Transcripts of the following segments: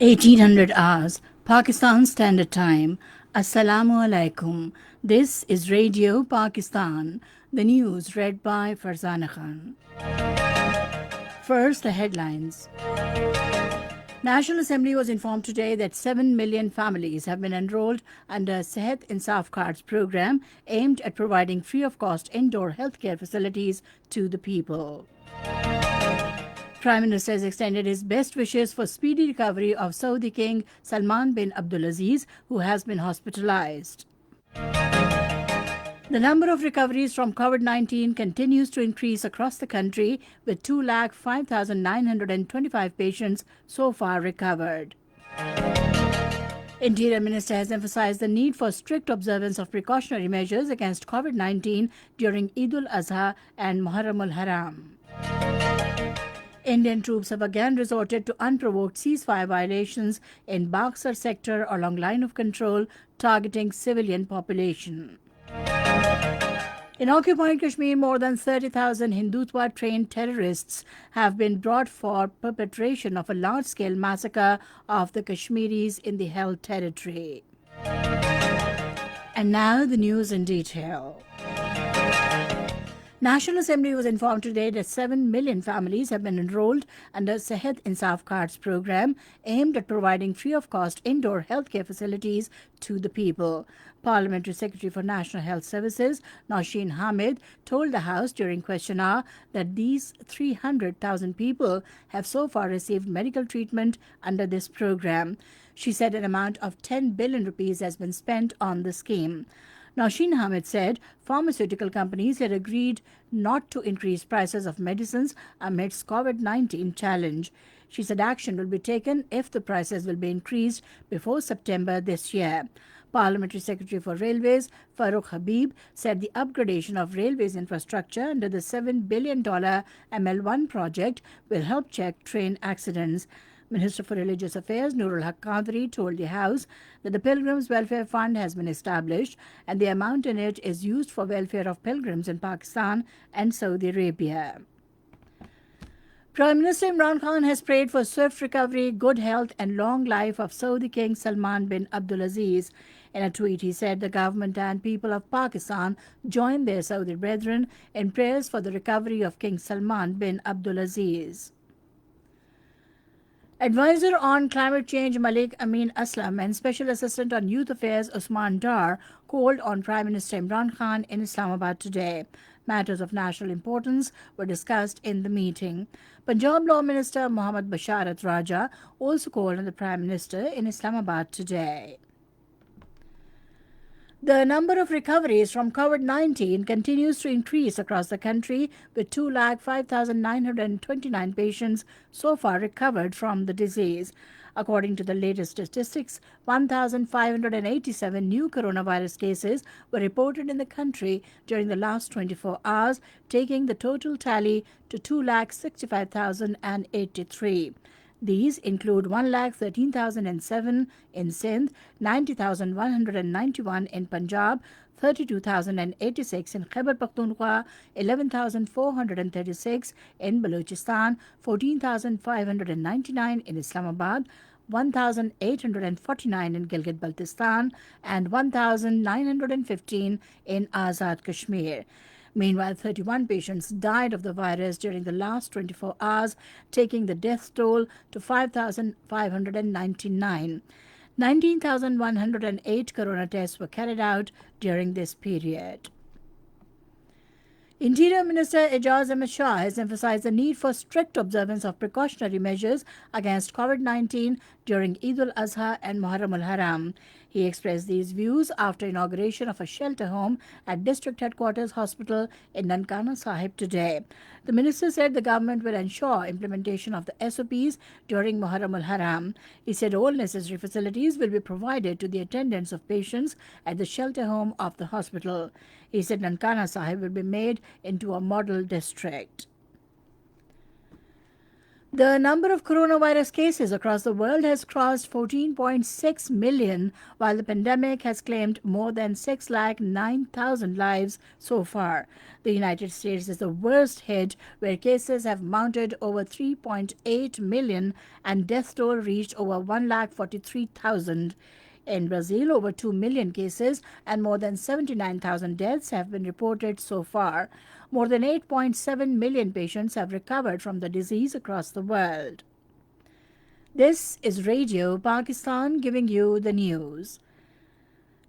1800 hours, Pakistan Standard Time. Assalamu alaikum. This is Radio Pakistan. The news read by Farzana Khan. First, the headlines. National Assembly was informed today that 7 million families have been enrolled under Sehat Insaf Cards program aimed at providing free of cost indoor healthcare facilities to the people. Prime Minister has extended his best wishes for speedy recovery of Saudi King Salman bin Abdulaziz, who has been hospitalized. The number of recoveries from COVID-19 continues to increase across the country, with 205,925 patients so far recovered. Interior Minister has emphasized the need for strict observance of precautionary measures against COVID-19 during Eid al-Azha and Muharram al-Haram. Indian troops have again resorted to unprovoked ceasefire violations in Bagsar sector along line of control, targeting civilian population. In occupied Kashmir, more than 30,000 Hindutva-trained terrorists have been brought for perpetration of a large-scale massacre of the Kashmiris in the held territory. And now the news in detail. National Assembly was informed today that 7 million families have been enrolled under Sehat Insaf Cards program aimed at providing free of cost indoor healthcare facilities to the people. Parliamentary Secretary for National Health Services, Nausheen Hamid, told the House during question hour that these 300,000 people have so far received medical treatment under this program. She said an amount of 10 billion rupees has been spent on the scheme. Nausheen Hamid said pharmaceutical companies had agreed not to increase prices of medicines amidst COVID-19 challenge. She said action will be taken if the prices will be increased before September this year. Parliamentary Secretary for Railways, Farooq Habib, said the upgradation of railways infrastructure under the $7 billion ML1 project will help check train accidents. Minister for Religious Affairs Nurul Haq Qadri told the House that the Pilgrims Welfare Fund has been established and the amount in it is used for welfare of pilgrims in Pakistan and Saudi Arabia. Prime Minister Imran Khan has prayed for swift recovery, good health and long life of Saudi King Salman bin Abdulaziz. In a tweet, he said the government and people of Pakistan join their Saudi brethren in prayers for the recovery of King Salman bin Abdulaziz. Advisor on climate change Malik Amin Aslam and Special Assistant on Youth Affairs Usman Dar called on Prime Minister Imran Khan in Islamabad today. Matters of national importance were discussed in the meeting. Punjab Law Minister Mohammad Basharat Raja also called on the Prime Minister in Islamabad today. The number of recoveries from COVID-19 continues to increase across the country, with 205,929 patients so far recovered from the disease. According to the latest statistics, 1,587 new coronavirus cases were reported in the country during the last 24 hours, taking the total tally to 2,65,083. These include 1,13,007 in Sindh, 90,191 in Punjab, 32,086 in Khyber Pakhtunkhwa, 11,436 in Balochistan, 14,599 in Islamabad, 1,849 in Gilgit-Baltistan, and 1,915 in Azad Kashmir. Meanwhile, 31 patients died of the virus during the last 24 hours, taking the death toll to 5,599. 19,108 corona tests were carried out during this period. Interior Minister Ejaz Ahmed Shah has emphasized the need for strict observance of precautionary measures against COVID-19 during Eid al-Azha and Muharram al-Haram. He expressed these views after inauguration of a shelter home at District Headquarters Hospital in Nankana Sahib today. The minister said the government will ensure implementation of the SOPs during Muharram al-Haram. He said all necessary facilities will be provided to the attendants of patients at the shelter home of the hospital. He said Nankana Sahib will be made into a model district. The number of coronavirus cases across the world has crossed 14.6 million, while the pandemic has claimed more than 6,09,000 lives so far. The United States is the worst hit, where cases have mounted over 3.8 million and death toll reached over 1,43,000. In Brazil, over 2 million cases and more than 79,000 deaths have been reported so far. More than 8.7 million patients have recovered from the disease across the world. This is Radio Pakistan giving you the news.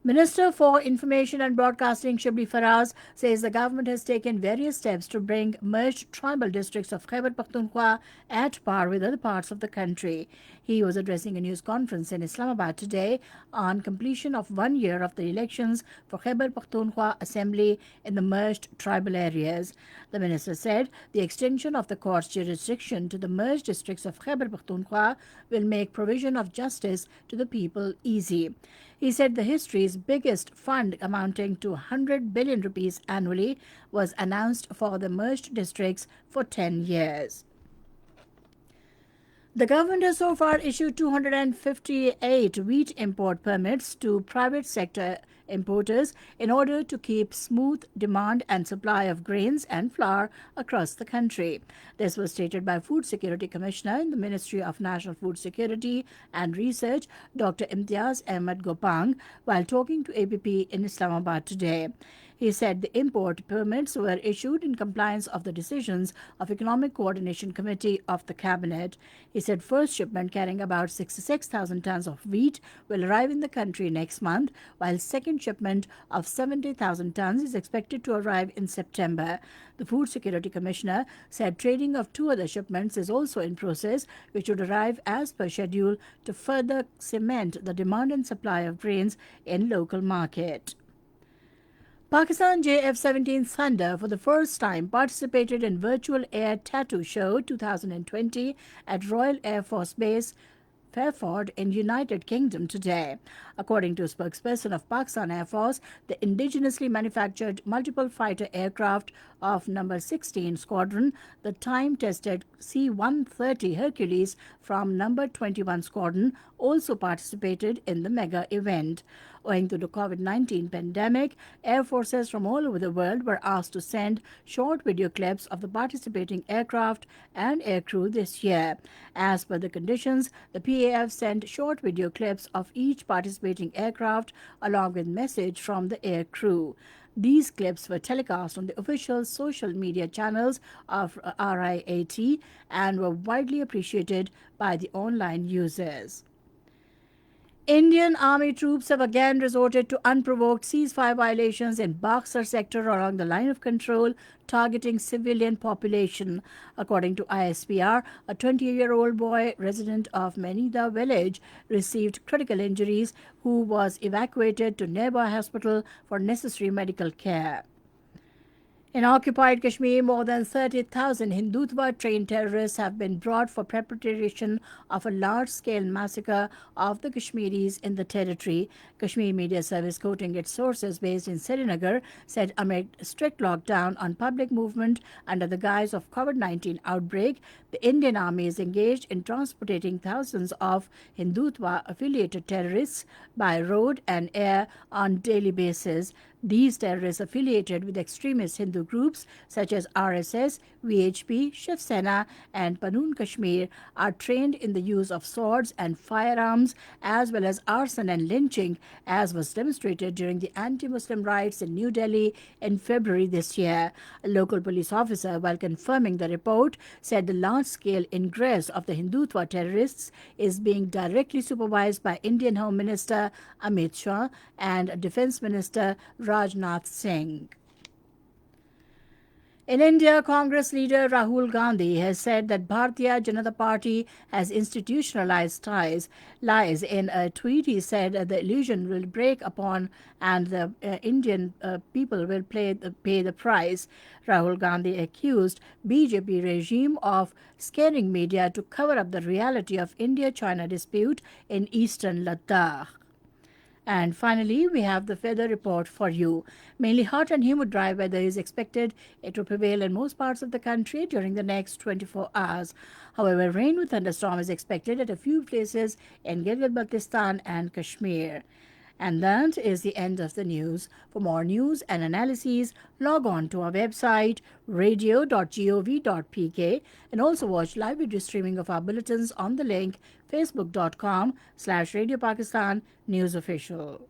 Minister for Information and Broadcasting Shibli Faraz says the government has taken various steps to bring merged tribal districts of Khyber Pakhtunkhwa at par with other parts of the country. He was addressing a news conference in Islamabad today on completion of 1 year of the elections for Khyber Pakhtunkhwa Assembly in the merged tribal areas. The minister said the extension of the court's jurisdiction to the merged districts of Khyber Pakhtunkhwa will make provision of justice to the people easy. He said the history's biggest fund, amounting to 100 billion rupees annually, was announced for the merged districts for 10 years. The government has so far issued 258 wheat import permits to private sector importers in order to keep smooth demand and supply of grains and flour across the country. This was stated by Food Security Commissioner in the Ministry of National Food Security and Research, Dr. Imtiaz Ahmed Gopang, while talking to ABP in Islamabad today. He said the import permits were issued in compliance of the decisions of Economic Coordination Committee of the Cabinet. He said first shipment carrying about 66,000 tons of wheat will arrive in the country next month, while second shipment of 70,000 tons is expected to arrive in September. The Food Security Commissioner said trading of two other shipments is also in process, which would arrive as per schedule to further cement the demand and supply of grains in local market. Pakistan JF-17 Thunder for the first time participated in Virtual Air Tattoo Show 2020 at Royal Air Force Base Fairford in United Kingdom today. According to a spokesperson of Pakistan Air Force, the indigenously manufactured multiple fighter aircraft of number 16 Squadron, the time-tested C-130 Hercules from number 21 Squadron, also participated in the mega event. Owing to the COVID-19 pandemic, air forces from all over the world were asked to send short video clips of the participating aircraft and aircrew this year. As per the conditions, the PAF sent short video clips of each participating aircraft along with message from the aircrew. These clips were telecast on the official social media channels of RIAT and were widely appreciated by the online users. Indian Army troops have again resorted to unprovoked ceasefire violations in Baksar sector along the line of control, targeting civilian population. According to ISPR, a 20-year-old boy resident of Manida village received critical injuries who was evacuated to nearby hospital for necessary medical care. In occupied Kashmir, more than 30,000 Hindutva-trained terrorists have been brought for preparation of a large-scale massacre of the Kashmiris in the territory. Kashmir Media Service, quoting its sources based in Srinagar, said amid strict lockdown on public movement under the guise of COVID-19 outbreak, the Indian Army is engaged in transporting thousands of Hindutva-affiliated terrorists by road and air on daily basis. These terrorists affiliated with extremist Hindu groups such as RSS, VHP, Shiv Sena and Panun Kashmir are trained in the use of swords and firearms as well as arson and lynching, as was demonstrated during the anti-Muslim riots in New Delhi in February this year. A local police officer, while confirming the report, said the large-scale ingress of the Hindutva terrorists is being directly supervised by Indian Home Minister Amit Shah and Defence Minister Rajnath Singh. In India, Congress leader Rahul Gandhi has said that Bharatiya Janata Party has institutionalized lies. In a tweet, he said the illusion will break upon and the Indian people will pay the price. Rahul Gandhi accused BJP regime of scaring media to cover up the reality of India-China dispute in eastern Ladakh. And finally, we have the weather report for you. Mainly hot and humid dry weather is expected. It will prevail in most parts of the country during the next 24 hours. However, rain with thunderstorm is expected at a few places in Gilgit-Baltistan and Kashmir. And that is the end of the news. For more news and analyses, log on to our website radio.gov.pk and also watch live video streaming of our bulletins on the link facebook.com/Radio Pakistan News Official.